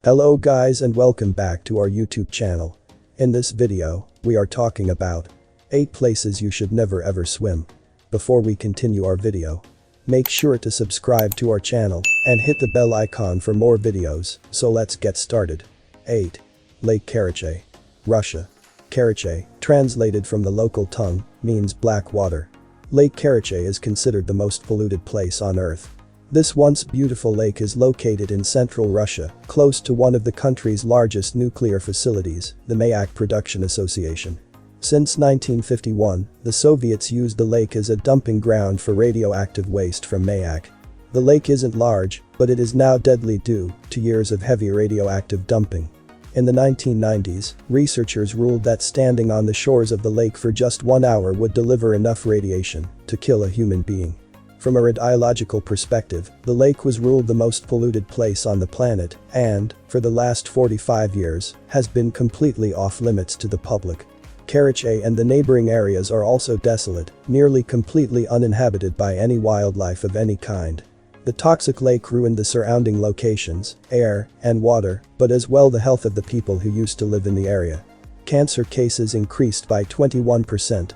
Hello guys and welcome back to our YouTube channel. In this video, we are talking about 8 places you should never ever swim. Before we continue our video, make sure to subscribe to our channel and hit the bell icon for more videos, so let's get started. 8. Lake Karachay, Russia. Karachay, translated from the local tongue, means black water. Lake Karachay is considered the most polluted place on Earth. This once beautiful lake is located in central Russia, close to one of the country's largest nuclear facilities, the Mayak Production Association. Since 1951, the Soviets used the lake as a dumping ground for radioactive waste from Mayak. The lake isn't large, but it is now deadly due to years of heavy radioactive dumping. In the 1990s, researchers ruled that standing on the shores of the lake for just 1 hour would deliver enough radiation to kill a human being. From a radiological perspective, the lake was ruled the most polluted place on the planet and, for the last 45 years, has been completely off limits to the public. Karachay and the neighboring areas are also desolate, nearly completely uninhabited by any wildlife of any kind. The toxic lake ruined the surrounding locations, air, and water, but as well the health of the people who used to live in the area. Cancer cases increased by 21%.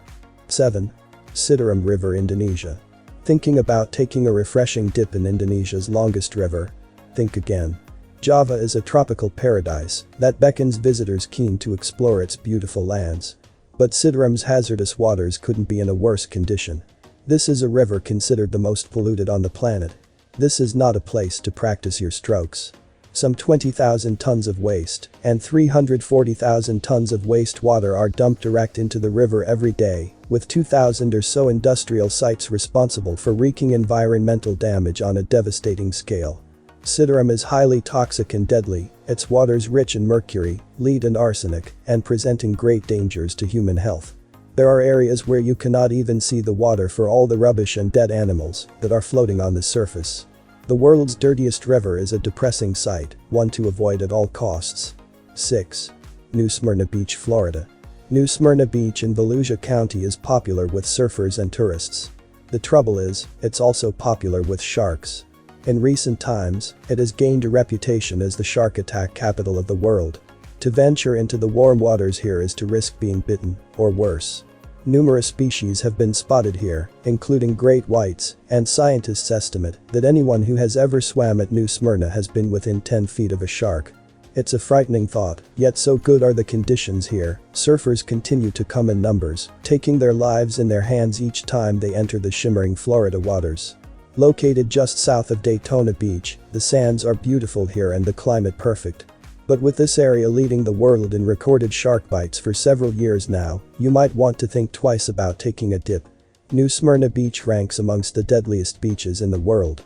7. Citarum River, Indonesia. Thinking about taking a refreshing dip in Indonesia's longest river? Think again. Java is a tropical paradise that beckons visitors keen to explore its beautiful lands. But Citarum's hazardous waters couldn't be in a worse condition. This is a river considered the most polluted on the planet. This is not a place to practice your strokes. Some 20,000 tons of waste and 340,000 tons of wastewater are dumped direct into the river every day, with 2,000 or so industrial sites responsible for wreaking environmental damage on a devastating scale. Citarum is highly toxic and deadly, its waters rich in mercury, lead and arsenic, and presenting great dangers to human health. There are areas where you cannot even see the water for all the rubbish and dead animals that are floating on the surface. The world's dirtiest river is a depressing sight, one to avoid at all costs. 6. New Smyrna Beach, Florida. New Smyrna Beach in Volusia County is popular with surfers and tourists. The trouble is, it's also popular with sharks. In recent times, it has gained a reputation as the shark attack capital of the world. To venture into the warm waters here is to risk being bitten, or worse. Numerous species have been spotted here, including great whites, and scientists estimate that anyone who has ever swam at New Smyrna has been within 10 feet of a shark. It's a frightening thought, yet so good are the conditions here, surfers continue to come in numbers, taking their lives in their hands each time they enter the shimmering Florida waters. Located just south of Daytona Beach, the sands are beautiful here and the climate perfect. But with this area leading the world in recorded shark bites for several years now, you might want to think twice about taking a dip. New Smyrna Beach ranks amongst the deadliest beaches in the world.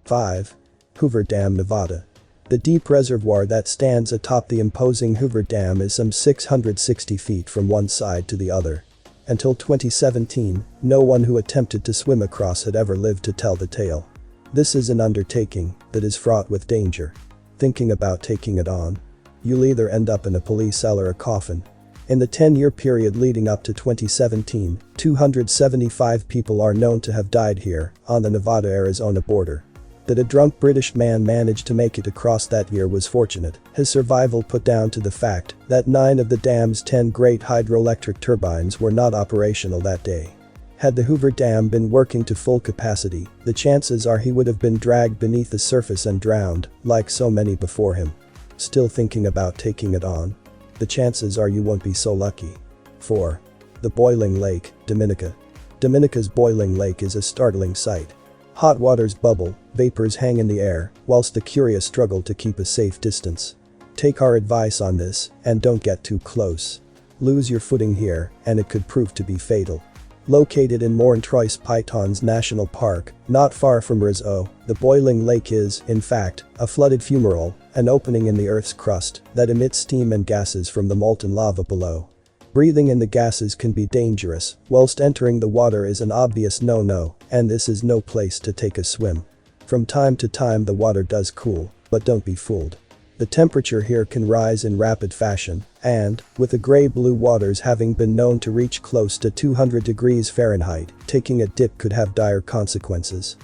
5. Hoover Dam, Nevada. The deep reservoir that stands atop the imposing Hoover Dam is some 660 feet from one side to the other. Until 2017, no one who attempted to swim across had ever lived to tell the tale. This is an undertaking that is fraught with danger. Thinking about taking it on? You'll either end up in a police cell or a coffin. In the 10-year period leading up to 2017, 275 people are known to have died here, on the Nevada-Arizona border. That a drunk British man managed to make it across that year was fortunate, his survival put down to the fact that 9 of the dam's 10 great hydroelectric turbines were not operational that day. Had the Hoover Dam been working to full capacity, the chances are he would have been dragged beneath the surface and drowned, like so many before him. Still thinking about taking it on? The chances are you won't be so lucky. 4. The Boiling Lake, Dominica. Dominica's Boiling Lake is a startling sight. Hot waters bubble, vapors hang in the air, whilst the curious struggle to keep a safe distance. Take our advice on this, and don't get too close. Lose your footing here, and it could prove to be fatal. Located in Morne-Trois Pitons National Park, not far from Rizzo, the Boiling Lake is, in fact, a flooded fumarole, an opening in the Earth's crust that emits steam and gases from the molten lava below. Breathing in the gases can be dangerous, whilst entering the water is an obvious no-no, and this is no place to take a swim. From time to time the water does cool, but don't be fooled. The temperature here can rise in rapid fashion, and, with the gray-blue waters having been known to reach close to 200 degrees Fahrenheit, taking a dip could have dire consequences.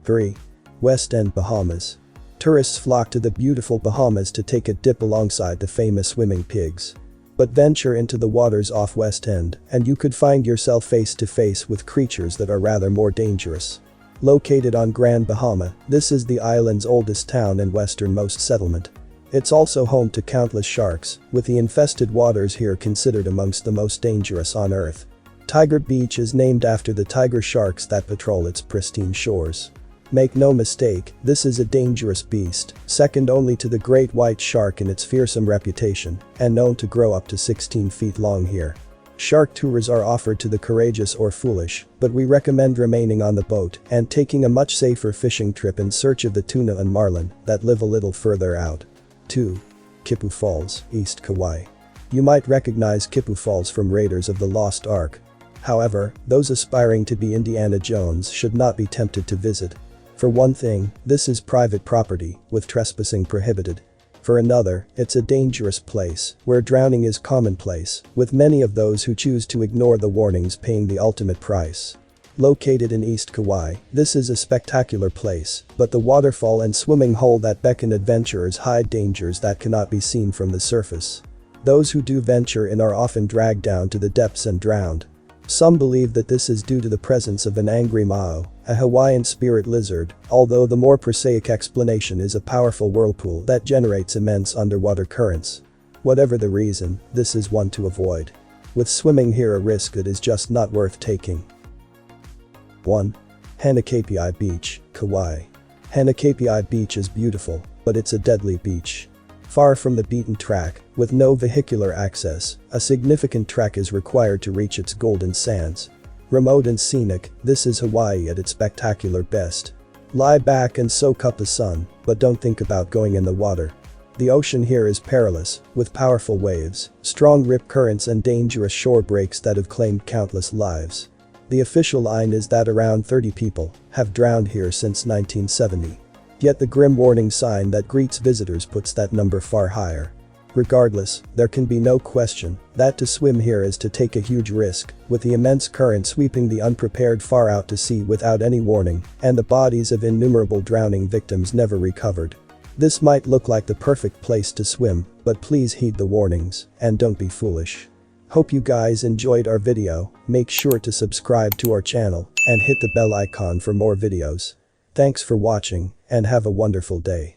3. West End, Bahamas. Tourists flock to the beautiful Bahamas to take a dip alongside the famous swimming pigs. But venture into the waters off West End, and you could find yourself face to face with creatures that are rather more dangerous. Located on Grand Bahama, this is the island's oldest town and westernmost settlement. It's also home to countless sharks, with the infested waters here considered amongst the most dangerous on Earth. Tiger Beach is named after the tiger sharks that patrol its pristine shores. Make no mistake, this is a dangerous beast, second only to the great white shark in its fearsome reputation, and known to grow up to 16 feet long here. Shark tours are offered to the courageous or foolish, but we recommend remaining on the boat and taking a much safer fishing trip in search of the tuna and marlin that live a little further out. 2. Kipu Falls, East Kauai. You might recognize Kipu Falls from Raiders of the Lost Ark. However, those aspiring to be Indiana Jones should not be tempted to visit. For one thing, this is private property, with trespassing prohibited. For another, it's a dangerous place, where drowning is commonplace, with many of those who choose to ignore the warnings paying the ultimate price. Located in East Kauai, this is a spectacular place, but the waterfall and swimming hole that beckon adventurers hide dangers that cannot be seen from the surface. Those who do venture in are often dragged down to the depths and drowned. Some believe that this is due to the presence of an angry Mao, a Hawaiian spirit lizard, although the more prosaic explanation is a powerful whirlpool that generates immense underwater currents. Whatever the reason, this is one to avoid. With swimming here a risk that is just not worth taking. 1. Hanakapiai Beach, Kauai. Hanakapiai Beach is beautiful, but it's a deadly beach. Far from the beaten track, with no vehicular access, a significant trek is required to reach its golden sands. Remote and scenic, this is Hawaii at its spectacular best. Lie back and soak up the sun, but don't think about going in the water. The ocean here is perilous, with powerful waves, strong rip currents and dangerous shore breaks that have claimed countless lives. The official line is that around 30 people have drowned here since 1970. Yet the grim warning sign that greets visitors puts that number far higher. Regardless, there can be no question that to swim here is to take a huge risk, with the immense current sweeping the unprepared far out to sea without any warning, and the bodies of innumerable drowning victims never recovered. This might look like the perfect place to swim, but please heed the warnings, and don't be foolish. Hope you guys enjoyed our video. Make sure to subscribe to our channel and hit the bell icon for more videos. Thanks for watching, and have a wonderful day.